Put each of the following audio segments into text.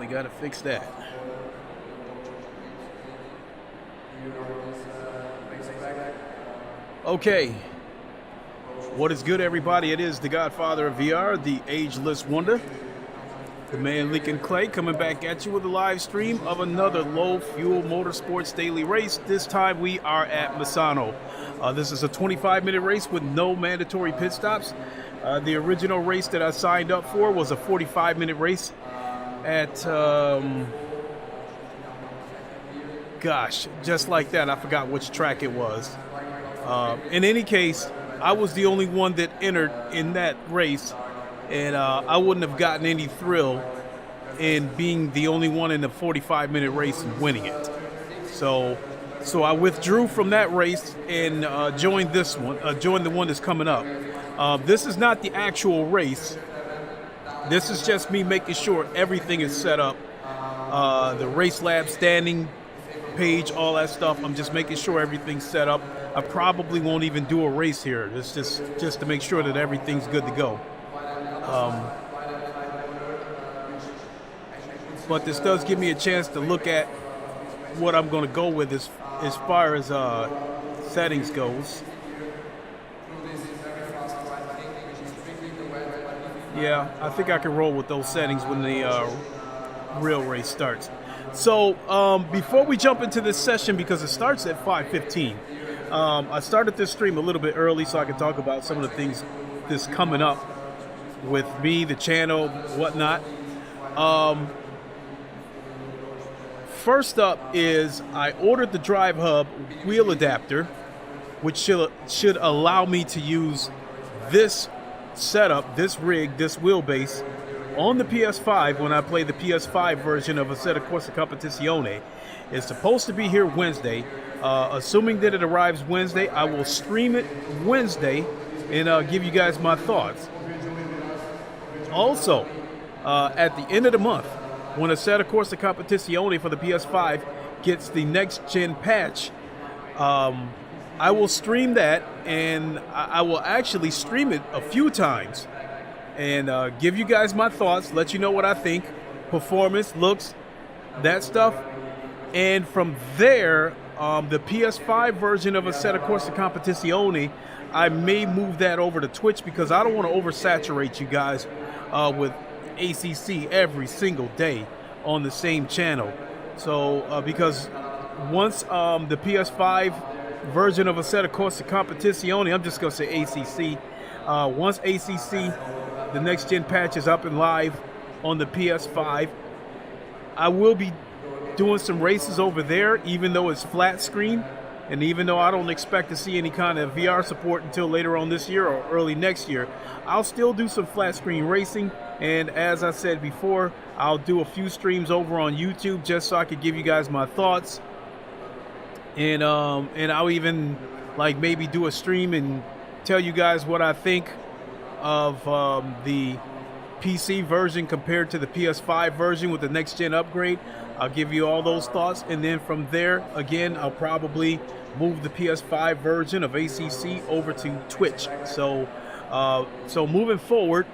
gotta fix that. Okay. What is good, everybody? It is the Godfather of VR, the ageless wonder, the man Lincoln Clay, coming back at you with a live stream of another low-fuel motorsports daily race. This time we are at Misano. This is a 25-minute race with no mandatory pit stops. The original race that I signed up for was a 45-minute race at, gosh, just like that. I forgot which track it was. In any case, I was the only one that entered in that race, and I wouldn't have gotten any thrill in being the only one in the 45-minute race and winning it. So I withdrew from that race and joined this one, joined the one that's coming up. This is not the actual race. This is just me making sure everything is set up. The race lab standing page, all that stuff. I'm just making sure everything's set up. I probably won't even do a race here. It's just to make sure that everything's good to go. But this does give me a chance to look at what I'm going to go with as far as settings goes. Yeah, I think I can roll with those settings when the real race starts. So before we jump into this session, because it starts at 5:15, I started this stream a little bit early so I can talk about some of the things that's coming up with me, the channel, whatnot. First up is I ordered the Drive Hub wheel adapter, which should allow me to use this setup, this rig, this wheelbase on the PS5 when I play the PS5 version of Assetto Corsa Competizione. It's supposed to be here Wednesday. Assuming that it arrives Wednesday, I will stream it Wednesday and give you guys my thoughts. Also, at the end of the month, when Assetto Corsa Competizione for the PS5 gets the next-gen patch, I will stream that, and I will actually stream it a few times and give you guys my thoughts, let you know what I think, performance, looks, that stuff. And from there, the PS5 version of Assetto Corsa Competizione, I may move that over to Twitch because I don't want to oversaturate you guys with ACC every single day on the same channel. So because once the PS5 version of Assetto Corsa Competizione, I'm just going to say ACC, once ACC, the next gen patch is up and live on the PS5, I will be doing some races over there, even though it's flat screen, and even though I don't expect to see any kind of VR support until later on this year or early next year, I'll still do some flat screen racing. And as I said before, I'll do a few streams over on YouTube just so I could give you guys my thoughts. And I'll even like maybe do a stream and tell you guys what I think of the PC version compared to the PS5 version with the next gen upgrade. I'll give you all those thoughts, and then from there, again, I'll probably move the PS5 version of ACC over to Twitch. So moving forward,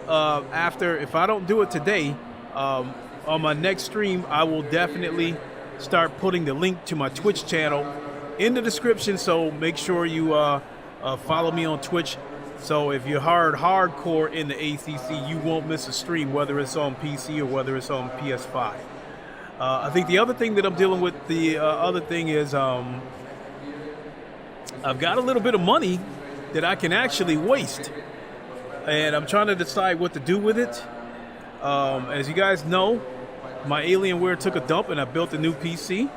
if I don't do it today, on my next stream, I will definitely start putting the link to my Twitch channel in the description. So make sure you follow me on Twitch. So if you're hardcore in the ACC, you won't miss a stream, whether it's on PC or whether it's on PS5. I think the other thing that I'm dealing with, the other thing is I've got a little bit of money that I can actually waste, and I'm trying to decide what to do with it. As you guys know, my Alienware took a dump and I built a new PC,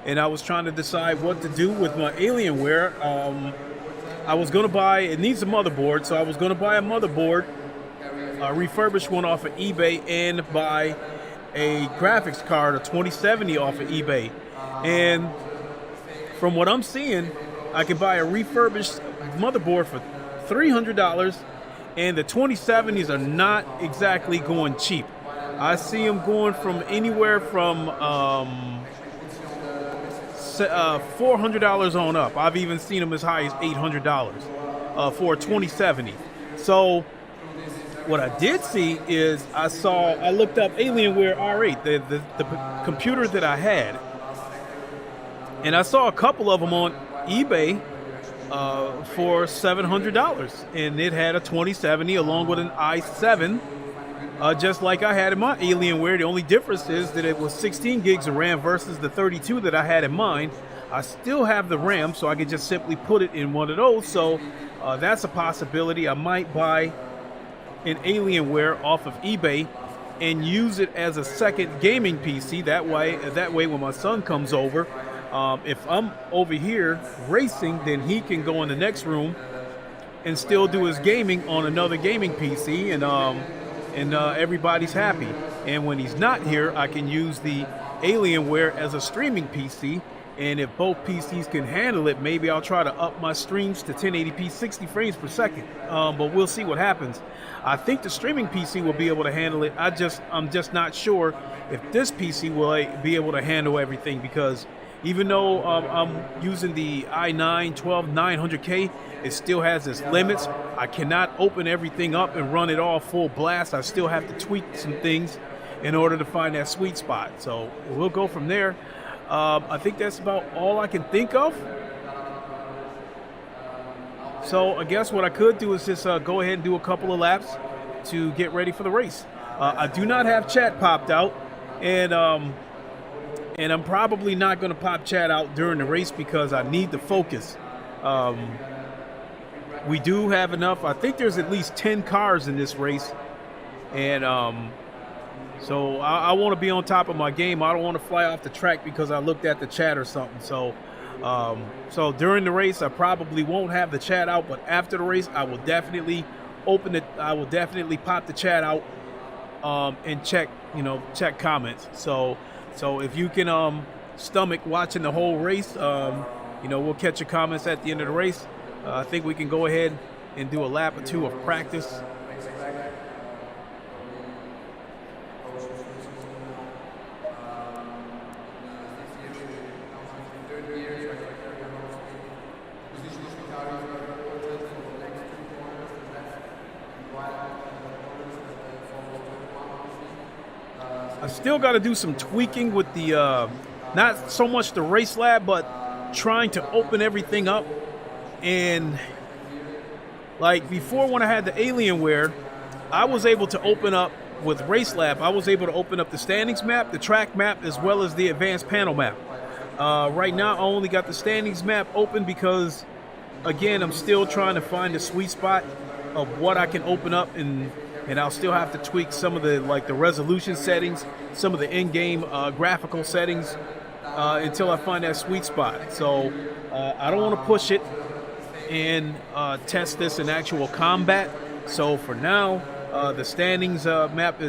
and I was trying to decide what to do with my Alienware. I was going to buy, it needs a motherboard, so I was going to buy a motherboard, a refurbished one off of eBay, and buy a graphics card, a 2070 off of eBay. And from what I'm seeing, I can buy a refurbished motherboard for $300, and the 2070s are not exactly going cheap. I see them going from anywhere from $400 on up. I've even seen them as high as $800 for a 2070. So What I did see is I looked up Alienware R8, the computer that I had, and I saw a couple of them on eBay for $700, and it had a 2070 along with an i7, just like I had in my Alienware. The only difference is that it was 16 gigs of RAM versus the 32 that I had in mine. I still have the RAM, so I could just simply put it in one of those. So that's a possibility. I might buy an Alienware off of eBay and use it as a second gaming PC. That way when my son comes over, if I'm over here racing, then he can go in the next room and still do his gaming on another gaming PC, and everybody's happy. And when he's not here, I can use the Alienware as a streaming PC. And if both PCs can handle it, maybe I'll try to up my streams to 1080p 60 frames per second. But we'll see what happens. I think the streaming PC will be able to handle it. I'm just not sure if this PC will be able to handle everything, because even though I'm using the i9-12900K, it still has its limits. I cannot open everything up and run it all full blast. I still have to tweak some things in order to find that sweet spot. So we'll go from there. I think that's about all I can think of. So I guess what I could do is just go ahead and do a couple of laps to get ready for the race. I do not have chat popped out, and I'm probably not going to pop chat out during the race because I need to focus. We do have enough. I think there's at least 10 cars in this race, and so I want to be on top of my game. I don't want to fly off the track because I looked at the chat or something. So so during the race, I probably won't have the chat out, but after the race, I will definitely open it. I will definitely pop the chat out and check comments. So if you can stomach watching the whole race, we'll catch your comments at the end of the race. I think we can go ahead and do a lap or two of practice. I still got to do some tweaking with the, not so much the race lab, but trying to open everything up. And like before, when I had the Alienware, I was able to open up with Race Lab. I was able to open up the standings map, the track map, as well as the advanced panel map. Right now, I only got the standings map open because, again, I'm still trying to find the sweet spot of what I can open up, and I'll still have to tweak some of the the resolution settings, some of the in-game graphical settings until I find that sweet spot. So I don't want to push it and test this in actual combat. So for now, the standings map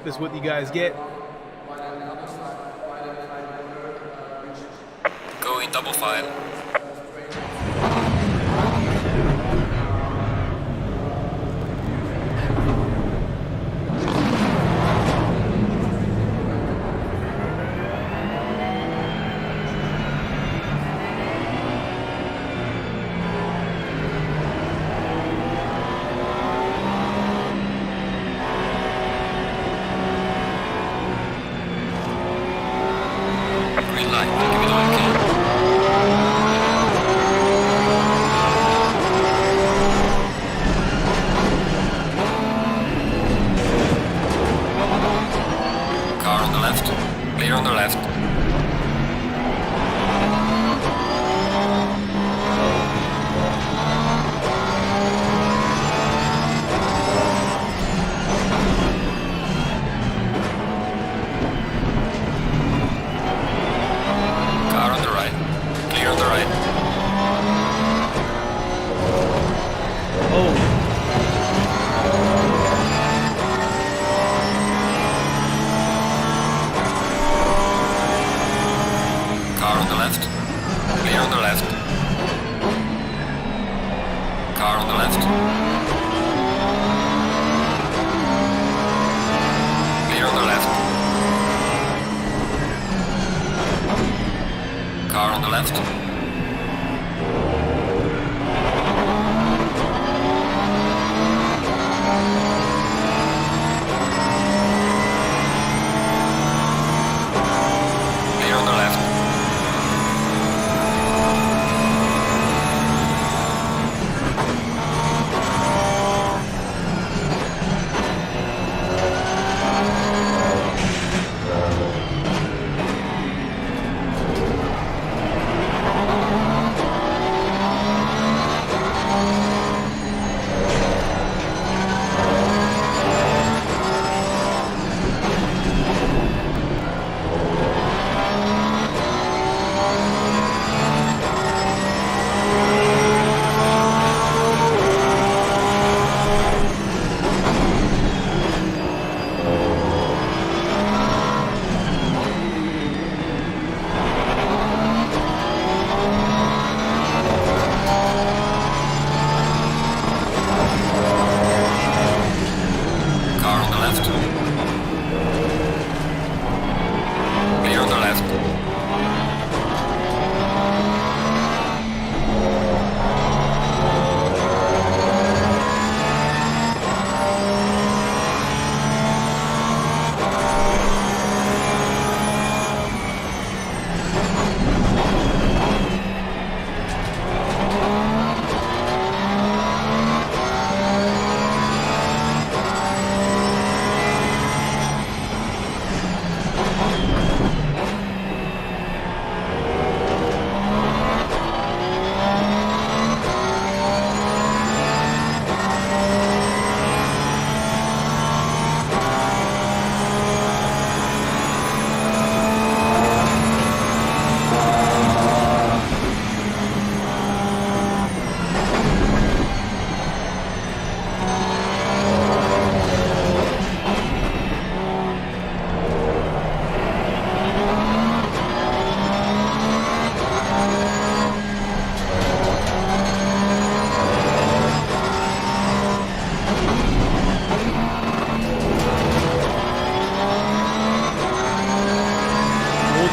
is what you guys get. Going double file.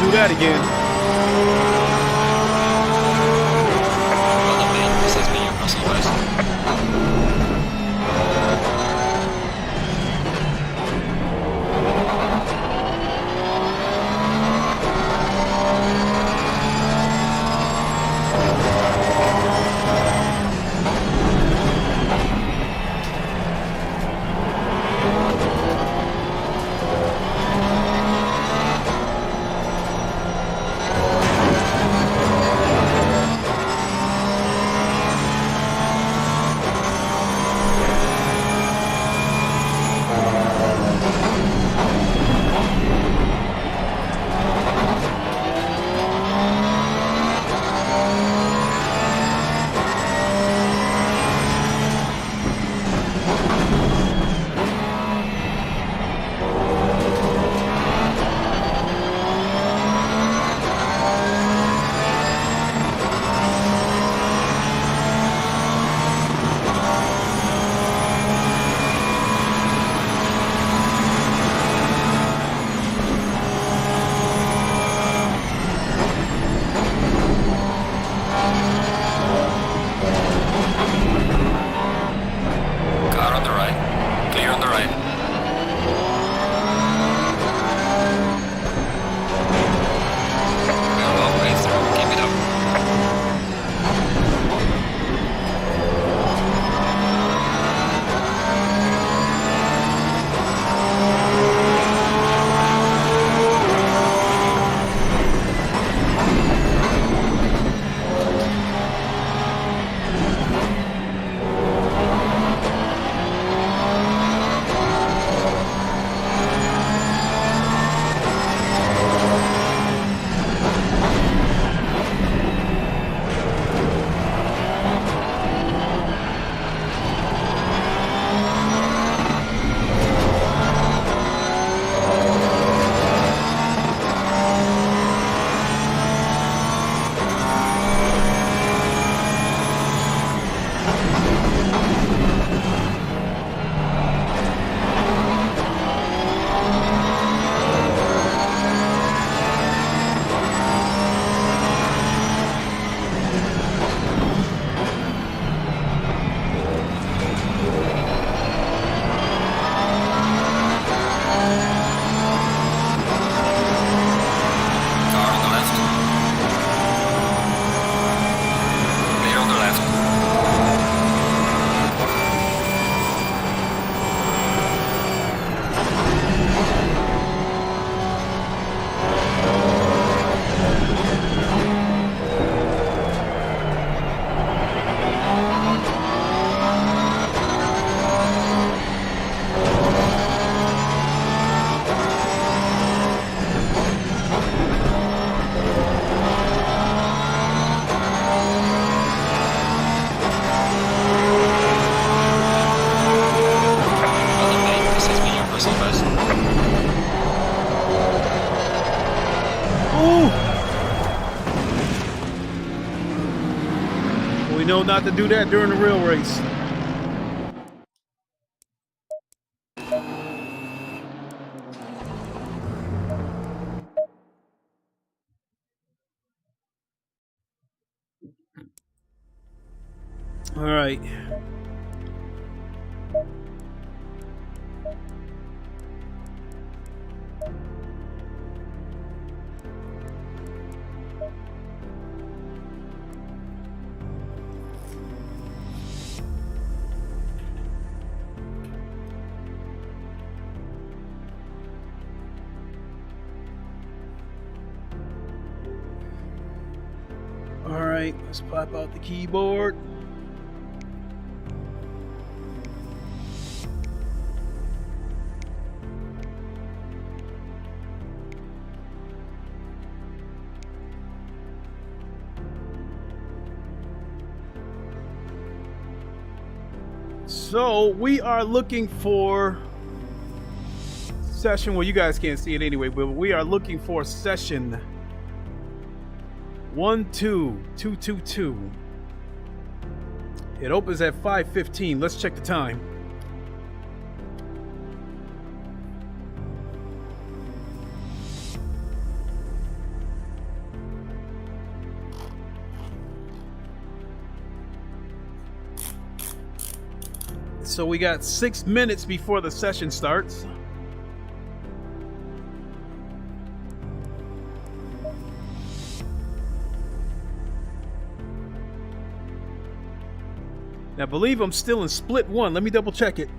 do that again. Well done, mate. This has been your personal best. We know not to do that during the real race. All right. All right, let's pop out the keyboard. So we are looking for session, well, you guys can't see it anyway, but we are looking for session 12222. It opens at 5:15. Let's check the time. So we got 6 minutes before the session starts. Now, I believe I'm still in split 1. Let me double check it.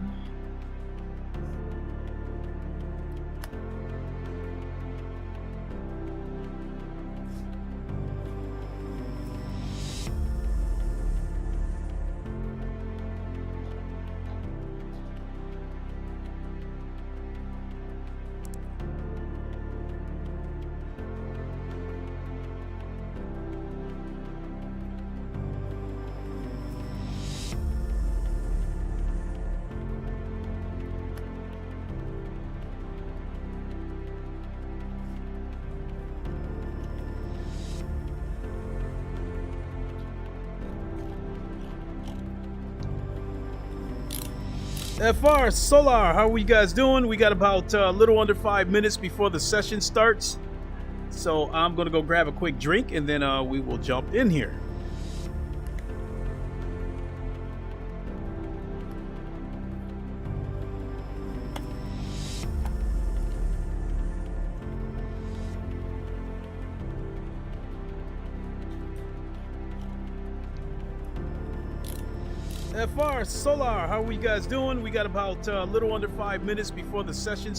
FR Solar, how are you guys doing? We got about a little under 5 minutes before the session starts. So I'm going to go grab a quick drink and then we will jump in here. FR Solar, how are you guys doing? We got about a little under 5 minutes before the session.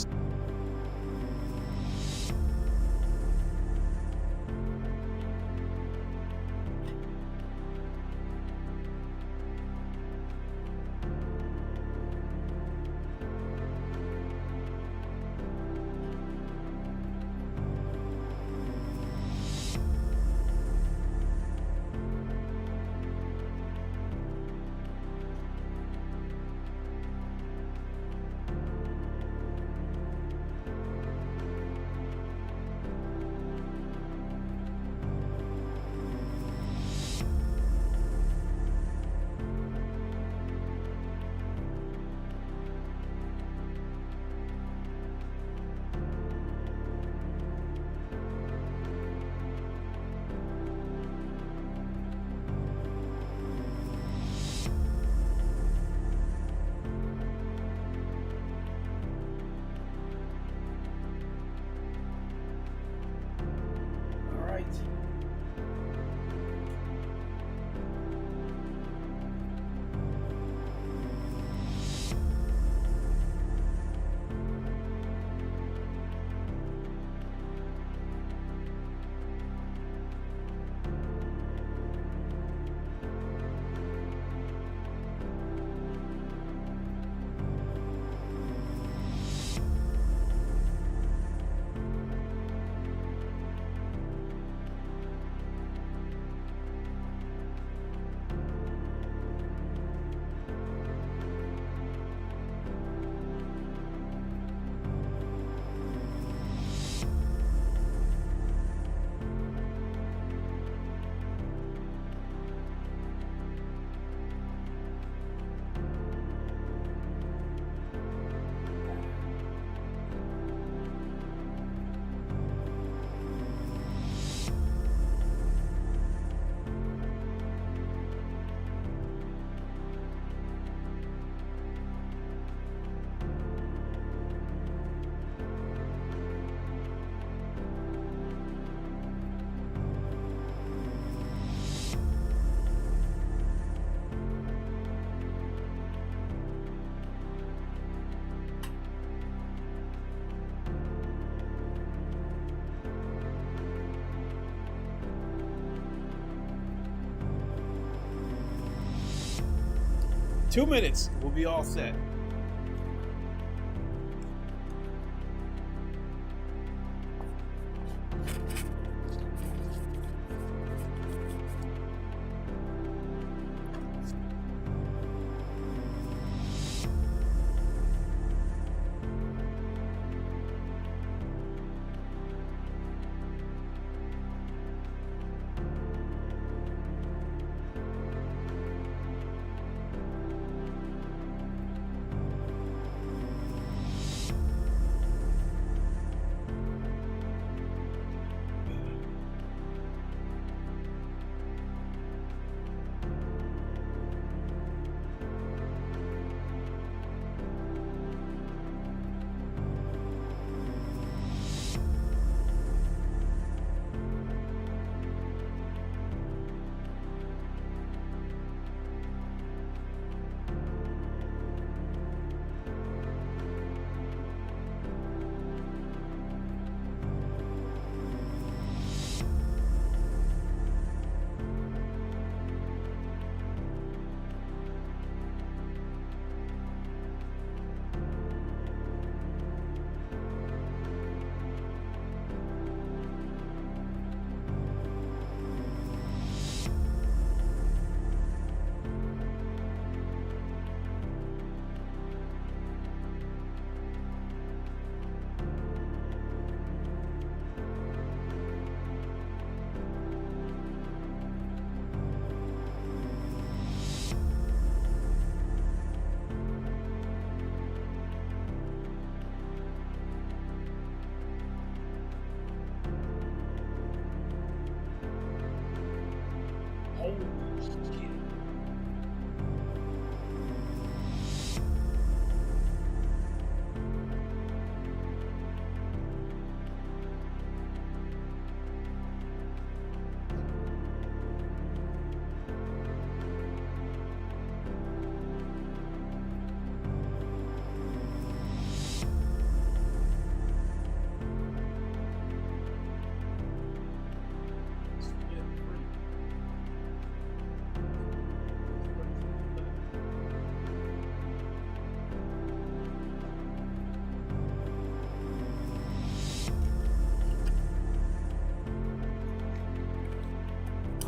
Two minutes, we'll be all set.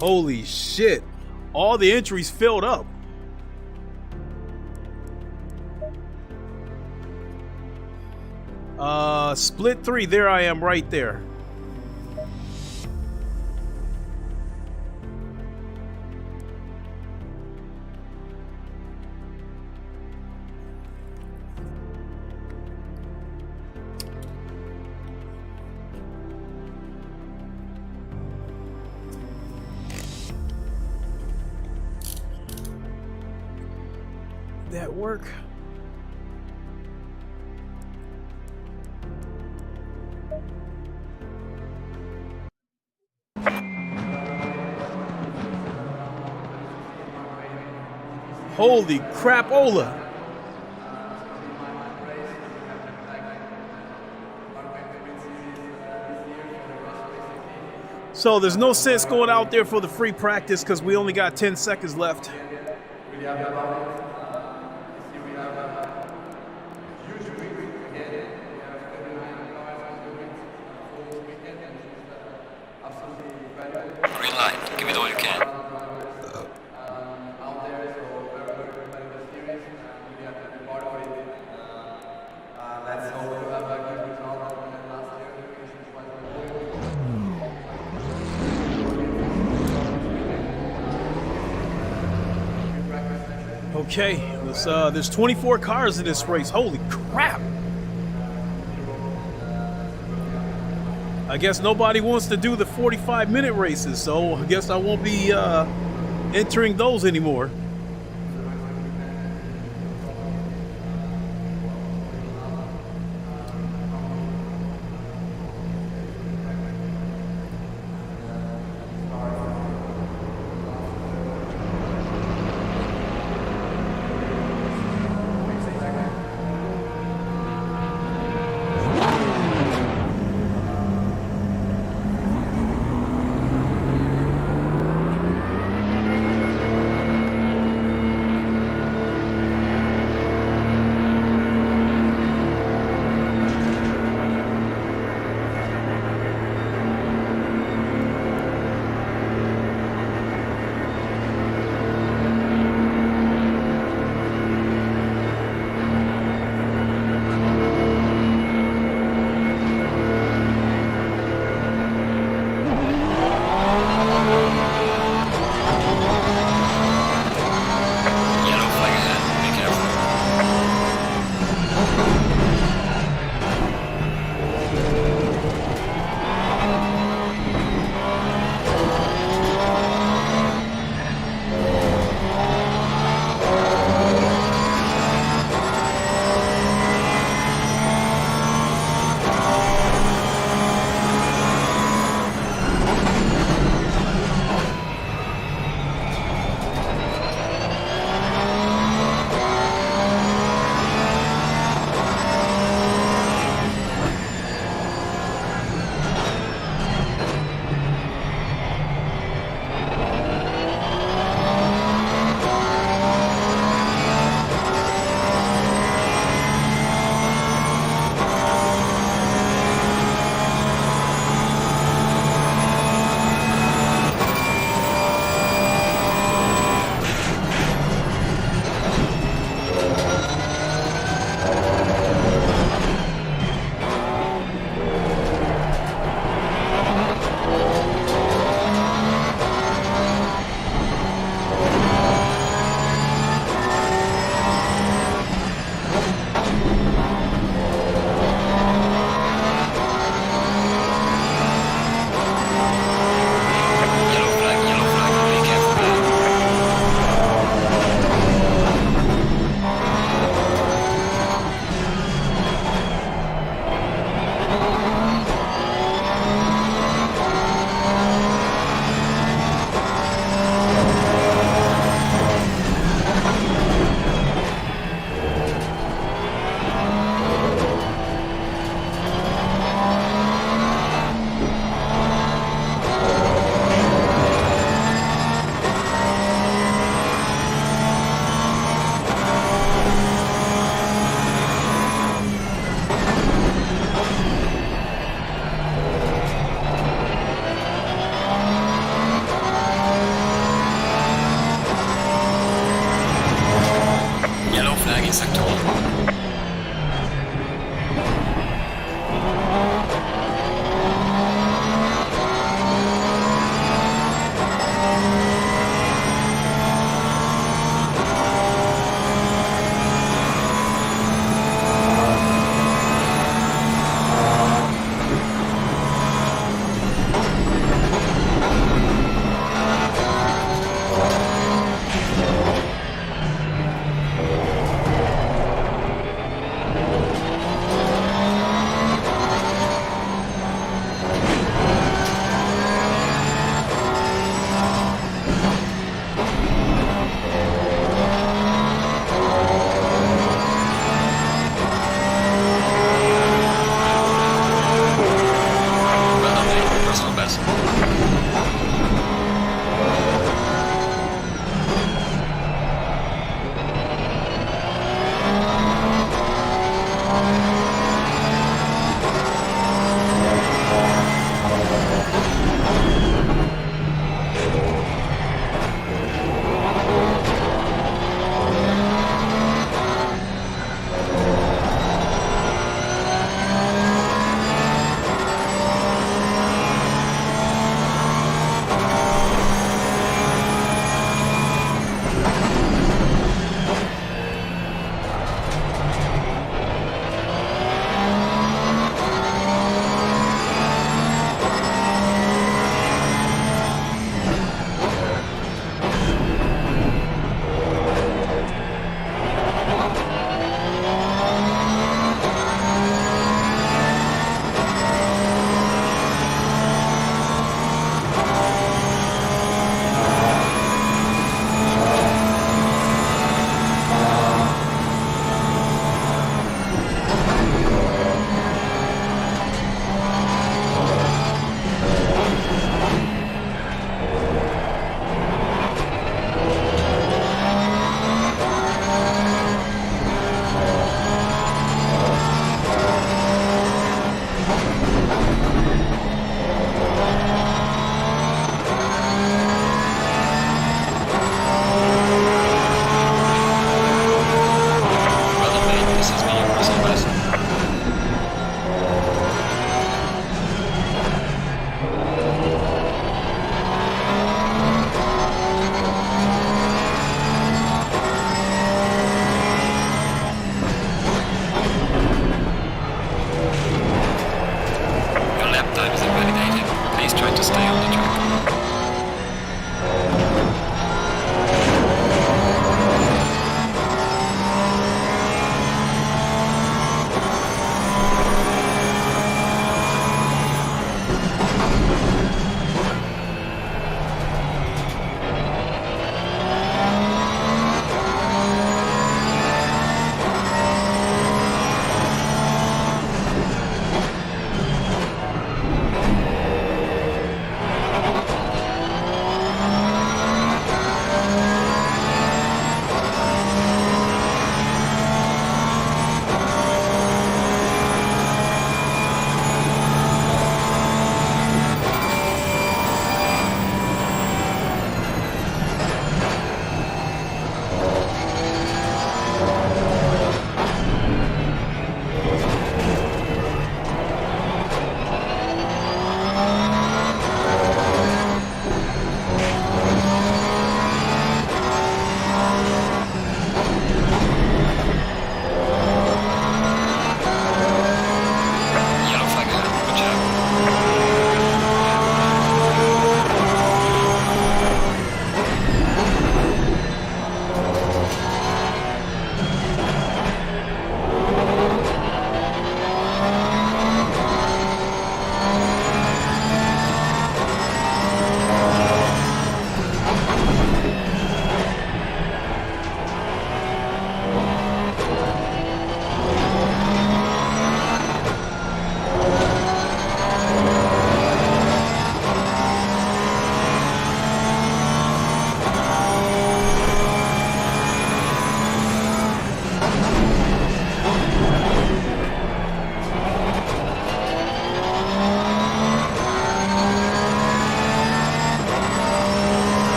Holy shit. All the entries filled up. Split 3, there I am right there. That work? Holy crapola. So there's no sense going out there for the free practice because we only got 10 seconds left. Green light. Give it all you can. Okay, there's 24 cars in this race. Holy crap! I guess nobody wants to do the 45-minute races, so I guess I won't be entering those anymore.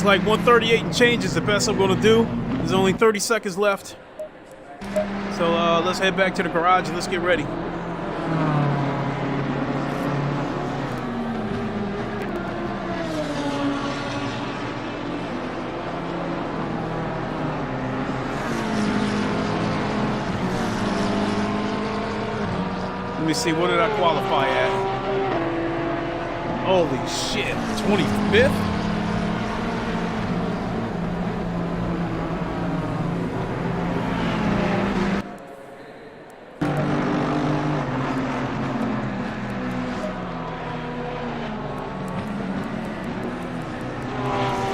like 138 and change is the best I'm gonna do. There's only 30 seconds left. So let's head back to the garage and let's get ready. Let me see, what did I qualify at? Holy shit, 25th?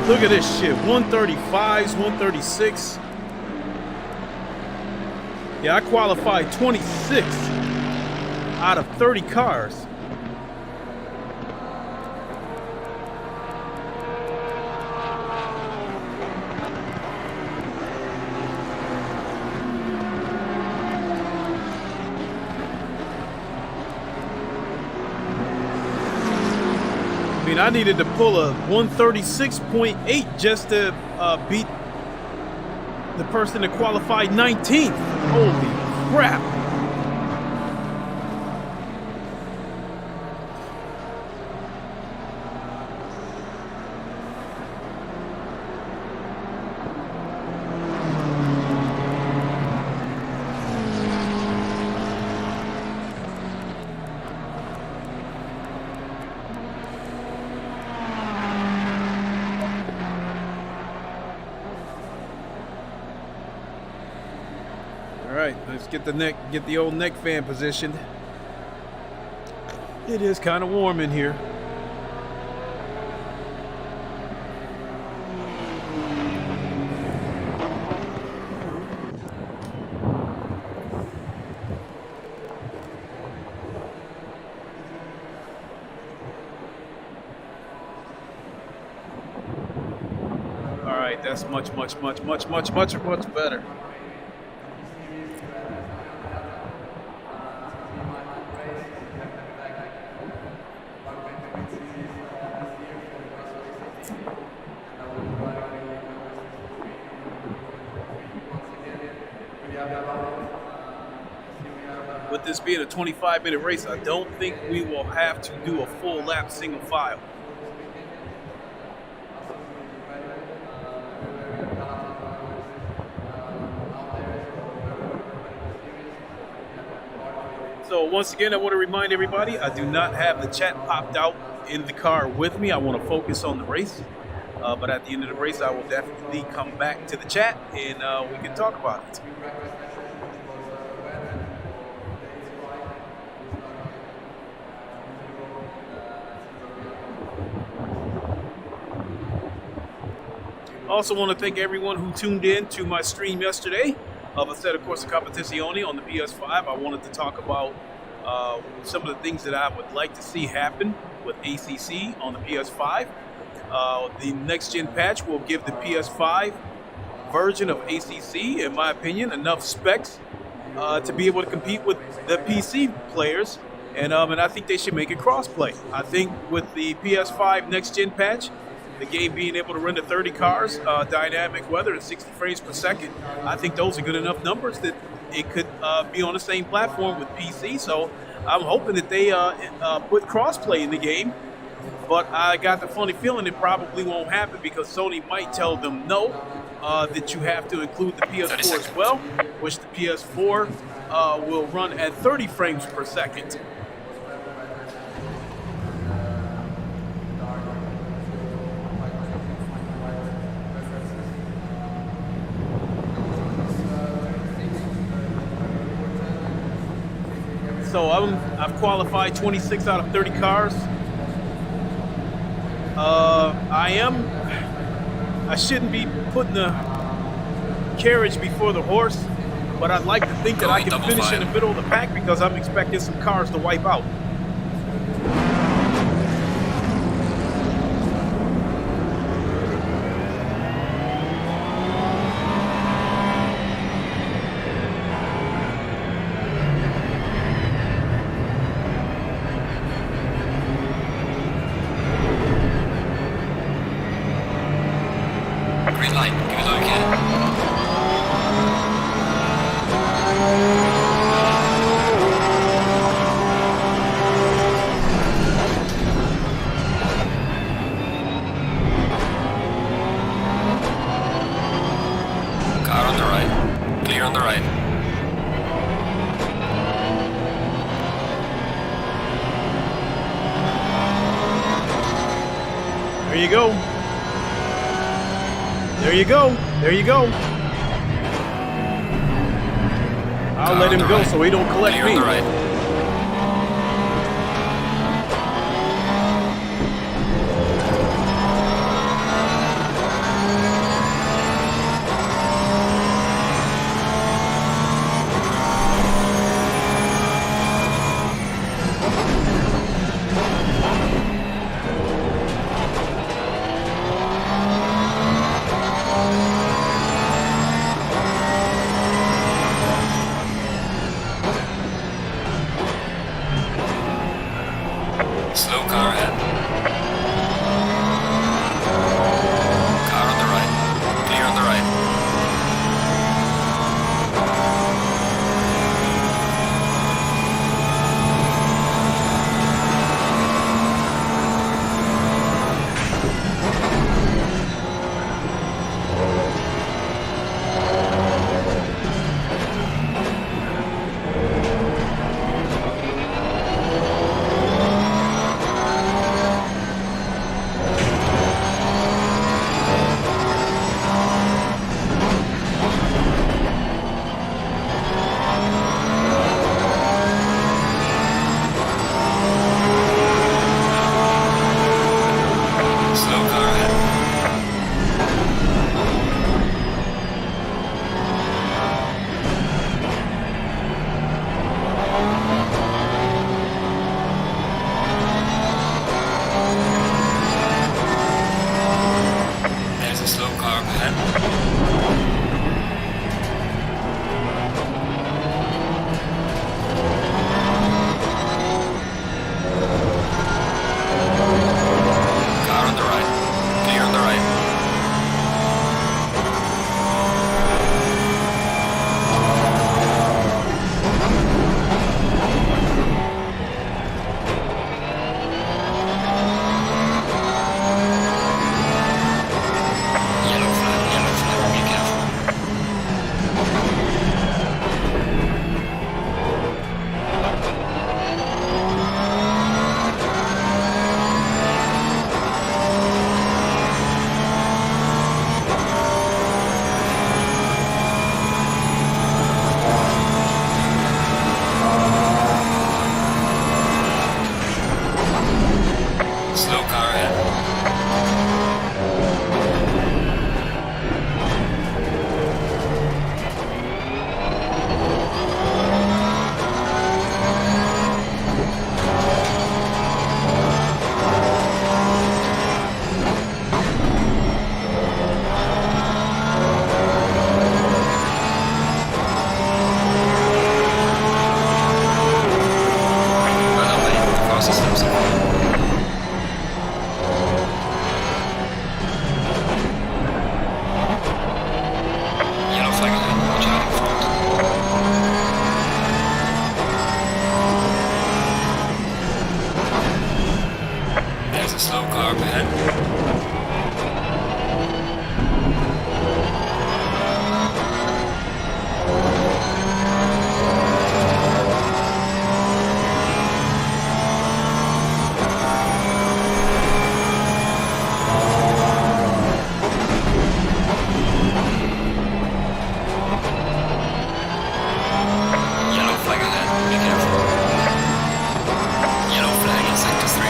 Look at this shit, 135s, 136. Yeah, I qualified 26 out of 30 cars. I mean, I needed to pull a 136.8 just to beat the person that qualified 19th. Holy crap. All right, let's get the old neck fan positioned. It is kind of warm in here. All right, that's much better. With this being a 25-minute race, I don't think we will have to do a full lap single file. So once again, I want to remind everybody, I do not have the chat popped out in the car with me. I want to focus on the race. But at the end of the race, I will definitely come back to the chat and we can talk about it. Also want to thank everyone who tuned in to my stream yesterday of Assetto Corsa Competizione on the PS5. I wanted to talk about some of the things that I would like to see happen with ACC on the PS5. The next-gen patch will give the PS5 version of ACC, in my opinion, enough specs to be able to compete with the PC players, and I think they should make it cross-play. I think with the PS5 next-gen patch, the game being able to render 30 cars, dynamic weather at 60 frames per second, I think those are good enough numbers that it could be on the same platform with PC. So I'm hoping that they put cross-play in the game. But I got the funny feeling it probably won't happen because Sony might tell them no, that you have to include the PS4 as well, which the PS4 will run at 30 frames per second. So I've qualified 26 out of 30 cars. I shouldn't be putting the carriage before the horse, but I'd like to think that I can finish in the middle of the pack because I'm expecting some cars to wipe out. Clear on the right. There you go. There you go. There you go. I'll let him go so he don't collect me. Clear on the right. Slow car ahead. Car on the right. Clear on the right. Slow car ahead. There's a slow car up ahead. Car on the right. Clear on the right. Yellow flag, be careful. Slow car ahead. Well away, the Corsa Samsung. Yellow flag ahead, watch out in front. There's a slow car up ahead. Yellow flag ahead, be careful. Yellow flag in sector 3.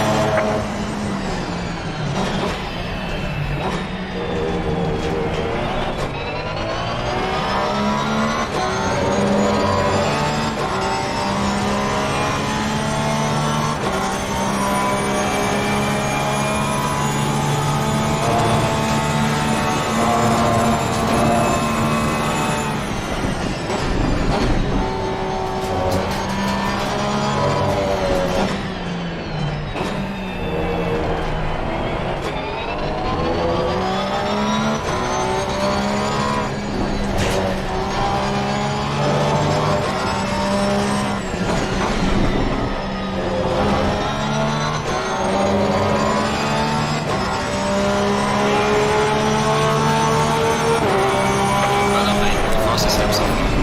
Well away, the Corsa Samsung.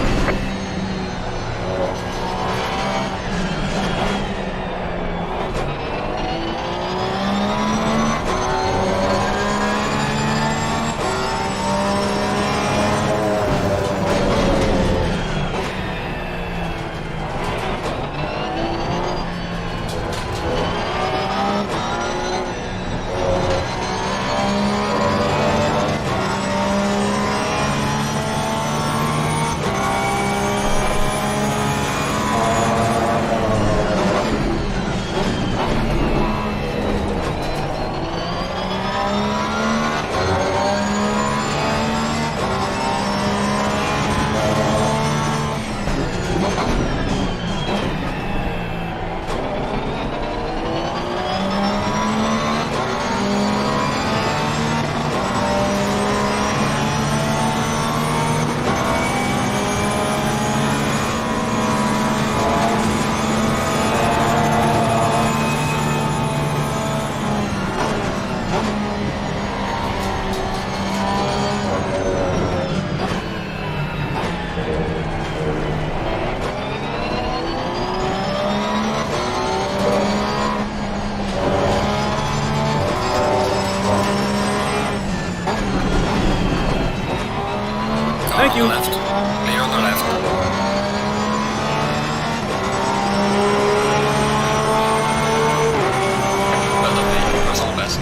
Well done, mate. That's all the best.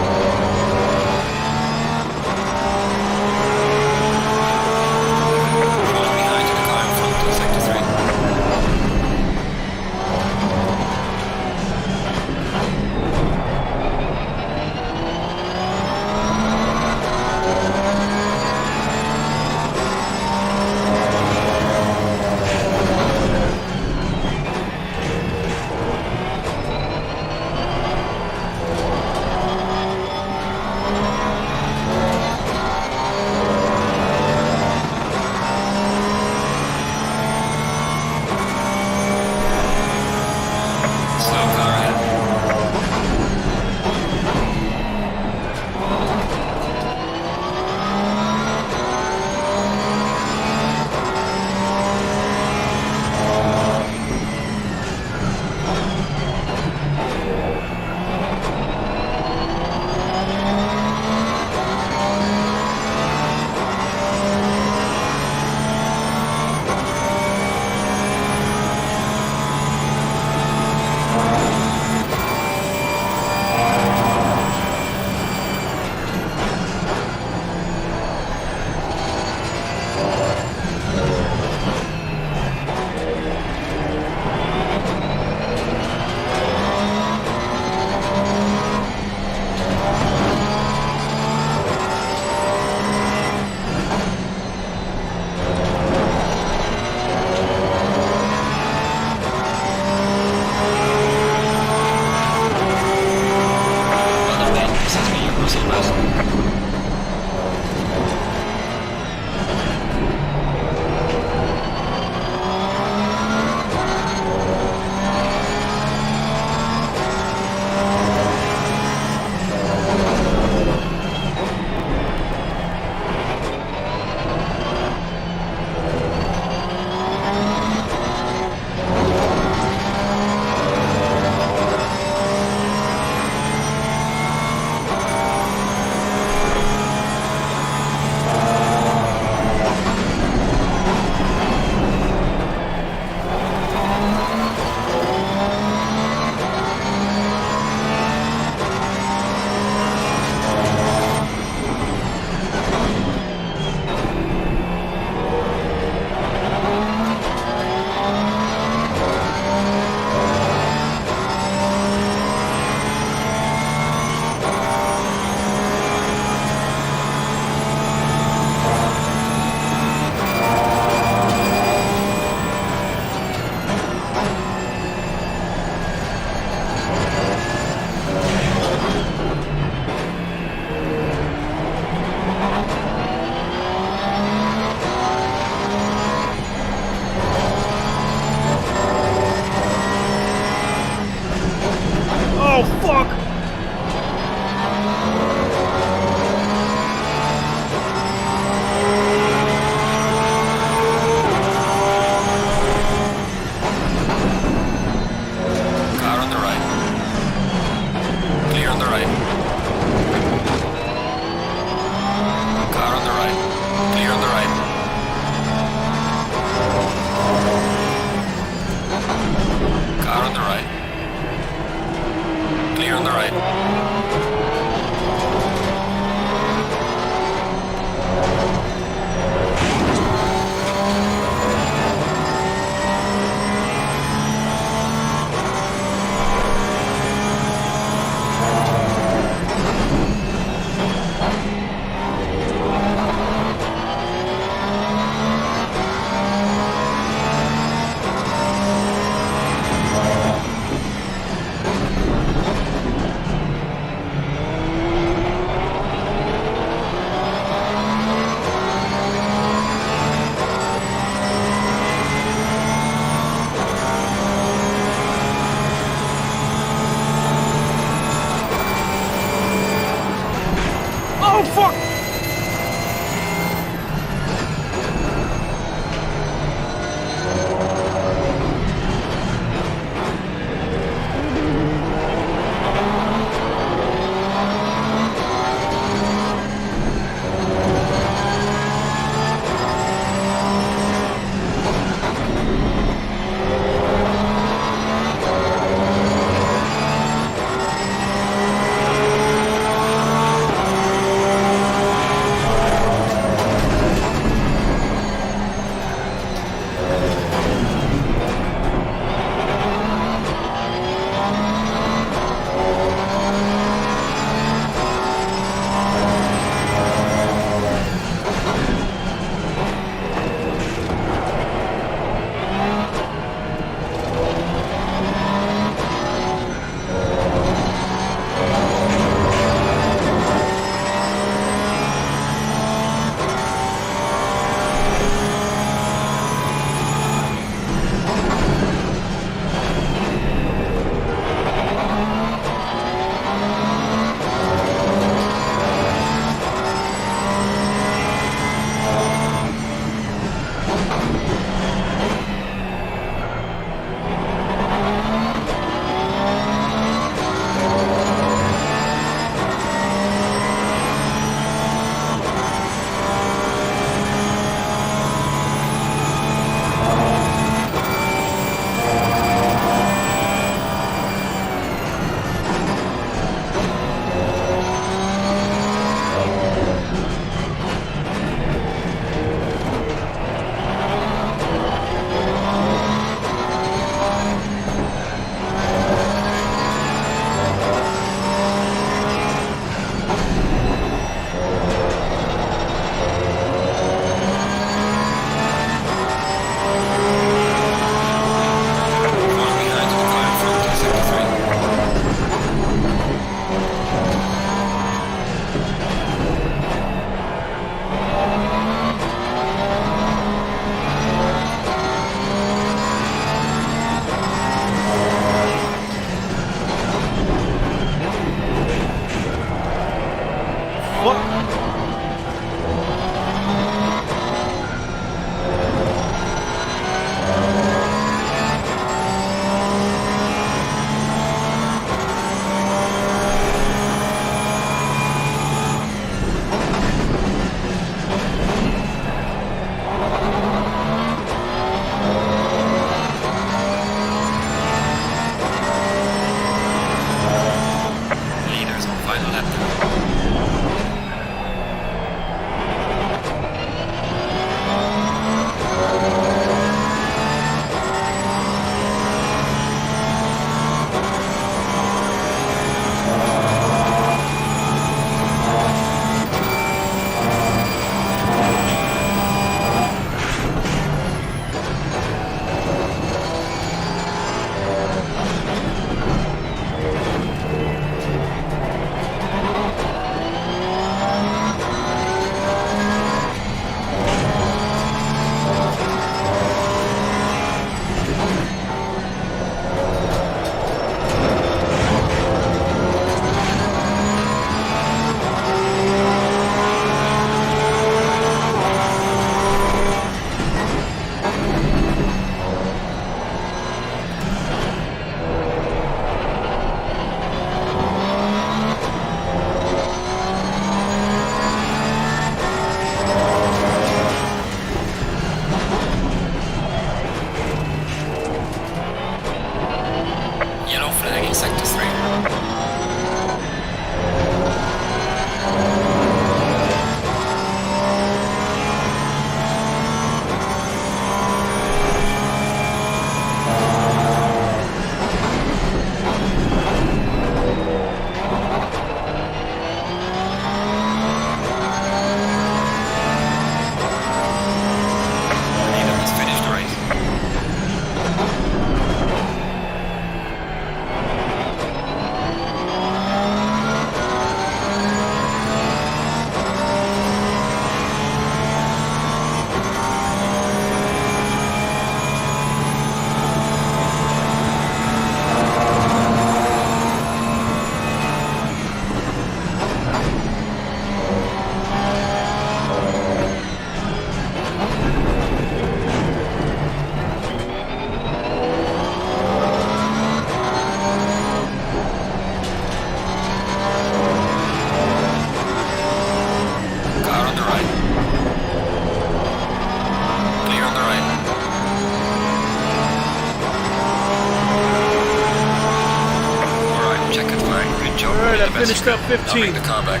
I finished up 15. The car back.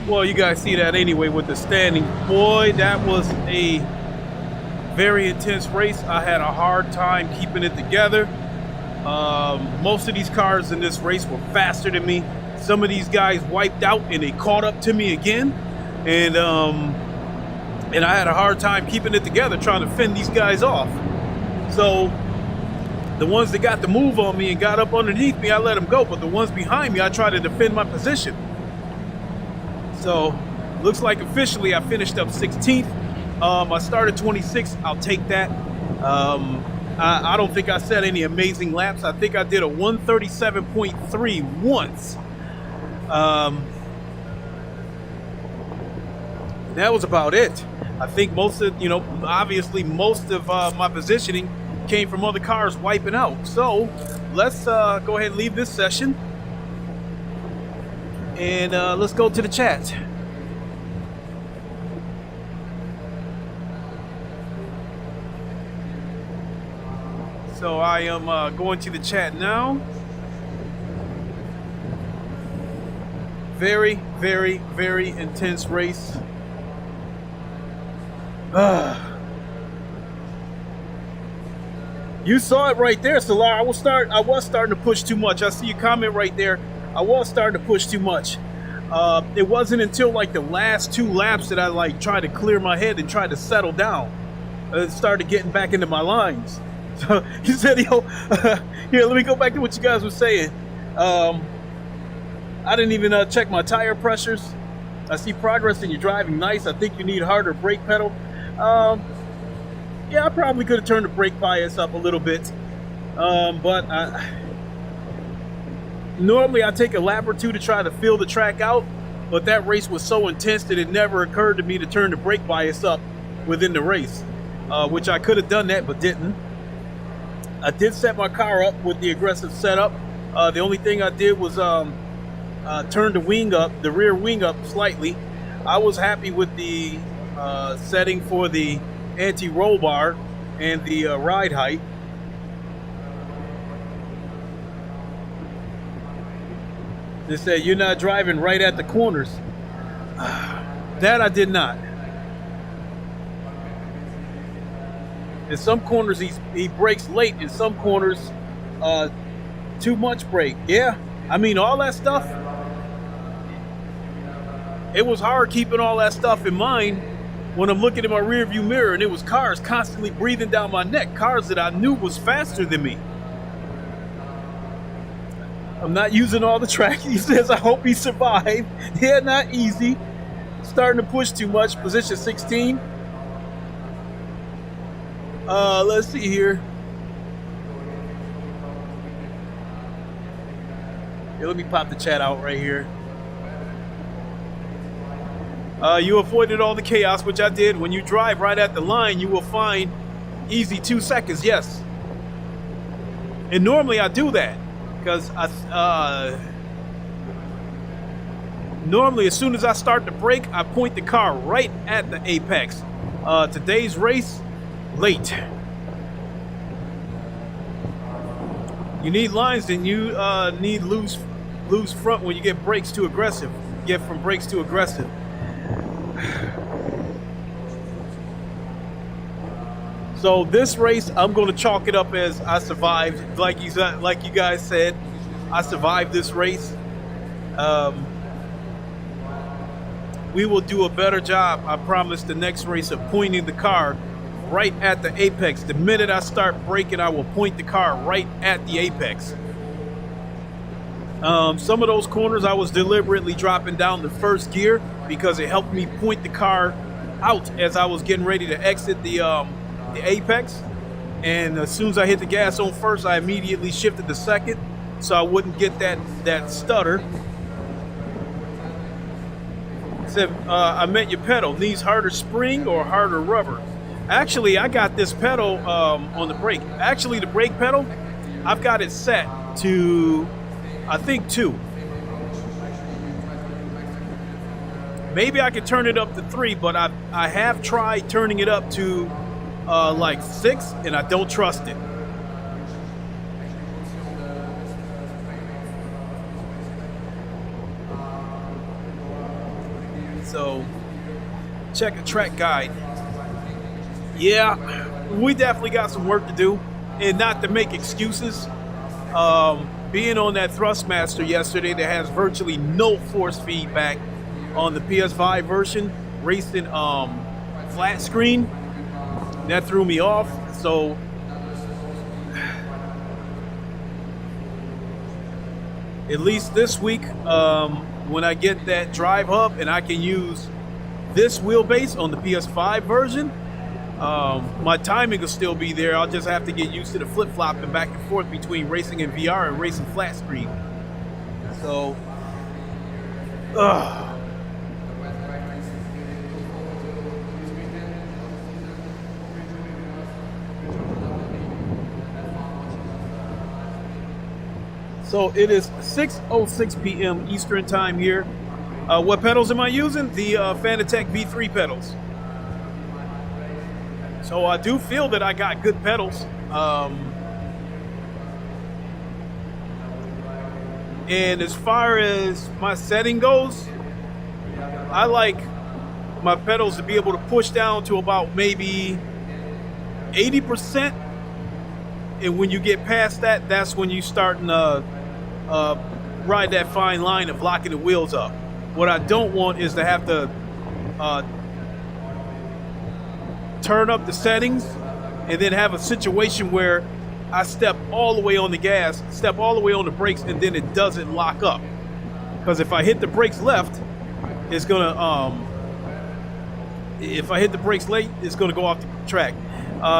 Well, you guys see that anyway with the standing. Boy, that was a very intense race. I had a hard time keeping it together. Most of these cars in this race were faster than me. Some of these guys wiped out and they caught up to me again. And I had a hard time keeping it together, trying to fend these guys off. So the ones that got the move on me and got up underneath me, I let them go. But the ones behind me, I tried to defend my position. So looks like officially I finished up 16th. I started 26th. I'll take that. I don't think I set any amazing laps. I think I did a 137.3 once. That was about it. I think most of, obviously most of my positioning came from other cars wiping out. So let's go ahead and leave this session. And let's go to the chat. So I am going to the chat now. Very, very, very intense race. You saw it right there, Solar. I was starting to push too much. I see your comment right there. I was starting to push too much. It wasn't until like the last 2 laps that I tried to clear my head and tried to settle down. I started getting back into my lines. So he said, "Yo, here, let me go back to what you guys were saying." I didn't even check my tire pressures. I see progress in your driving. Nice. I think you need harder brake pedal. Yeah, I probably could have turned the brake bias up a little bit. But normally I take a lap or 2 to try to feel the track out. But that race was so intense that it never occurred to me to turn the brake bias up within the race, which I could have done that, but didn't. I did set my car up with the aggressive setup. The only thing I did was turn the wing up, the rear wing up slightly. I was happy with the setting for the anti-roll bar and the ride height. They said you're not driving right at the corners. That I did not. In some corners he brakes late. In some corners, too much brake. Yeah, I mean all that stuff. It was hard keeping all that stuff in mind when I'm looking in my rear view mirror and it was cars constantly breathing down my neck. Cars that I knew was faster than me. I'm not using all the track. He says, I hope he survived. Yeah, not easy. Starting to push too much. Position 16. Let's see here. Yeah, let me pop the chat out right here. You avoided all the chaos, which I did. When you drive right at the line, you will find easy 2 seconds. Yes. And normally I do that because normally as soon as I start to brake, I point the car right at the apex. Today's race, late. You need lines, then you need loose front when you get brakes too aggressive. Get from brakes too aggressive. So this race, I'm going to chalk it up as I survived. Like you guys said, I survived this race. We will do a better job, I promise, the next race of pointing the car right at the apex. The minute I start braking, I will point the car right at the apex. Some of those corners I was deliberately dropping down the first gear because it helped me point the car out as I was getting ready to exit the apex. And as soon as I hit the gas on first, I immediately shifted to second so I wouldn't get that stutter. It said, I meant your pedal. Needs harder spring or harder rubber? Actually, I got this pedal on the brake. Actually, the brake pedal, I've got it set to, I think, 2. Maybe I could turn it up to 3, but I have tried turning it up to like 6, and I don't trust it. So check a track guide. Yeah, we definitely got some work to do, and not to make excuses. Being on that Thrustmaster yesterday that has virtually no force feedback on the PS5 version, racing flat screen, that threw me off. So at least this week, when I get that drive hub and I can use this wheelbase on the PS5 version, my timing will still be there. I'll just have to get used to the flip-flopping back and forth between racing in VR and racing flat screen. So, so it is 6:06 p.m. Eastern time here. What pedals am I using? The Fanatec V3 pedals. So I do feel that I got good pedals. And as far as my setting goes, I like my pedals to be able to push down to about maybe 80%. And when you get past that, that's when you starting to ride that fine line of locking the wheels up. What I don't want is to have to turn up the settings and then have a situation where I step all the way on the gas, step all the way on the brakes, and then it doesn't lock up. Because if I hit the brakes left, it's gonna if I hit the brakes late, it's gonna go off the track.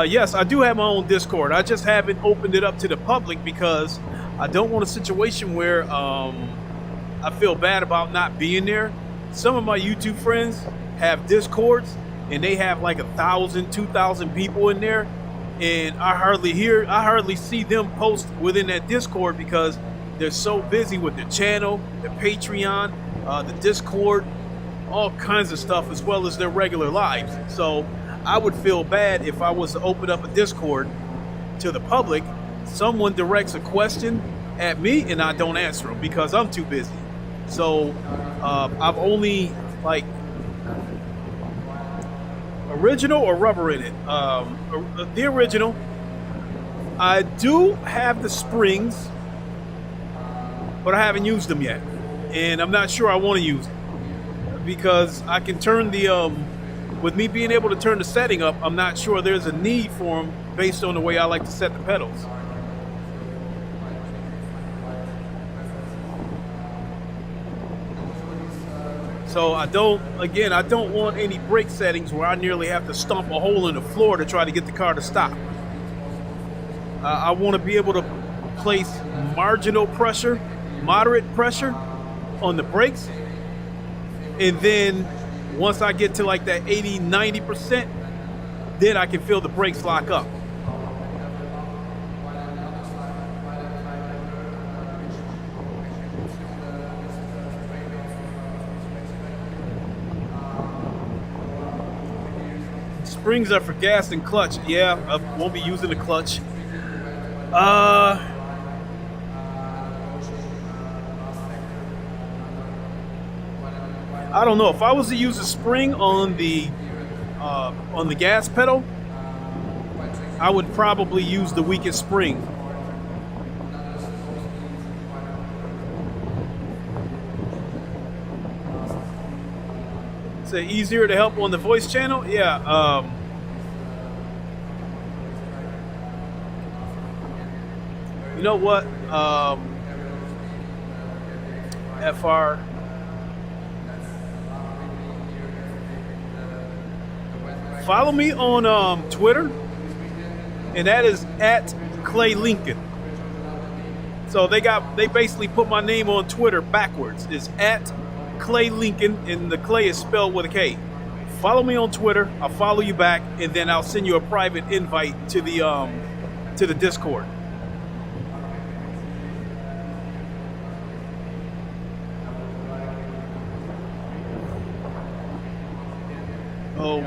Yes, I do have my own Discord. I just haven't opened it up to the public because I don't want a situation where I feel bad about not being there. Some of my YouTube friends have Discords, and they have like 1,000, 2,000 people in there, and I hardly see them post within that Discord because they're so busy with their channel, their Patreon, the Discord, all kinds of stuff, as well as their regular lives. So I would feel bad if I was to open up a Discord to the public, someone directs a question at me and I don't answer them because I'm too busy. So I've only like original or rubber in it. The original. I do have the springs, but I haven't used them yet, and I'm not sure I want to use them because I can turn the with me being able to turn the setting up, I'm not sure there's a need for them based on the way I like to set the pedals. So I don't want any brake settings where I nearly have to stomp a hole in the floor to try to get the car to stop. I want to be able to place marginal pressure, moderate pressure on the brakes. And then once I get to like that 80, 90%, then I can feel the brakes lock up. Springs are for gas and clutch. Yeah, I won't be using the clutch. I don't know. If I was to use a spring on the gas pedal, I would probably use the weakest spring. Is it easier to help on the voice channel? Yeah. You know what? FR. Follow me on Twitter, and that is at Clay Lincoln. So they basically put my name on Twitter backwards. It's at Clay Lincoln, and the Clay is spelled with a K. Follow me on Twitter. I'll follow you back, and then I'll send you a private invite to the Discord. Oh,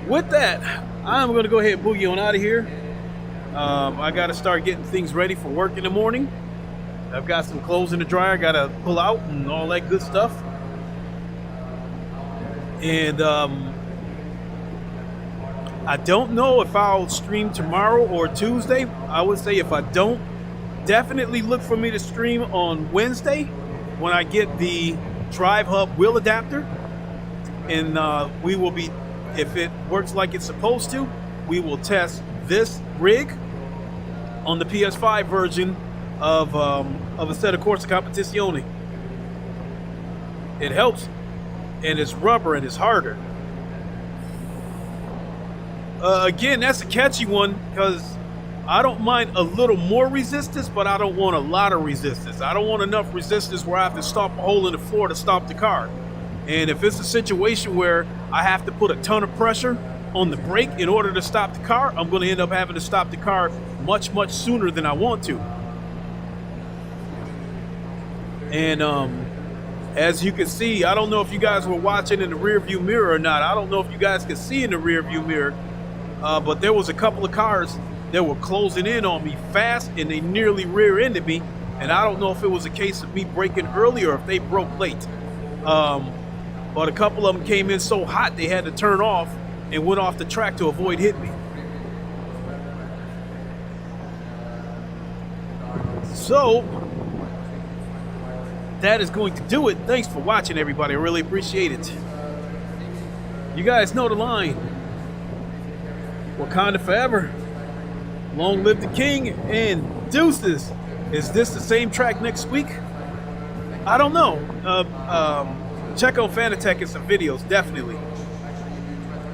with that, I'm going to go ahead and boogie on out of here. I got to start getting things ready for work in the morning. I've got some clothes in the dryer I got to pull out and all that good stuff. And I don't know if I'll stream tomorrow or Tuesday. I would say if I don't, definitely look for me to stream on Wednesday when I get the Drive Hub wheel adapter. And we will be, if it works like it's supposed to, we will test this rig on the PS5 version of Assetto Corsa Competizione. It helps, and it's rubber and it's harder. Again, that's a catchy one because I don't mind a little more resistance, but I don't want a lot of resistance. I don't want enough resistance where I have to stomp a hole in the floor to stop the car. And if it's a situation where I have to put a ton of pressure on the brake in order to stop the car, I'm going to end up having to stop the car much sooner than I want to. And as you can see, I don't know if you guys were watching in the rear view mirror or not. I don't know if you guys could see in the rear view mirror, but there was a couple of cars that were closing in on me fast, and they nearly rear-ended me. And I don't know if it was a case of me braking early or if they broke late. But a couple of them came in so hot they had to turn off and went off the track to avoid hitting me. So that is going to do it. Thanks for watching, everybody. I really appreciate it. You guys know the line. Wakanda forever. Long live the king, and deuces. Is this the same track next week? I don't know. Check out Fanatec and some videos, definitely.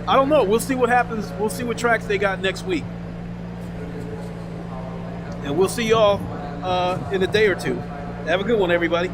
I don't know. We'll see what happens. We'll see what tracks they got next week. And we'll see y'all in a day or two. Have a good one, everybody.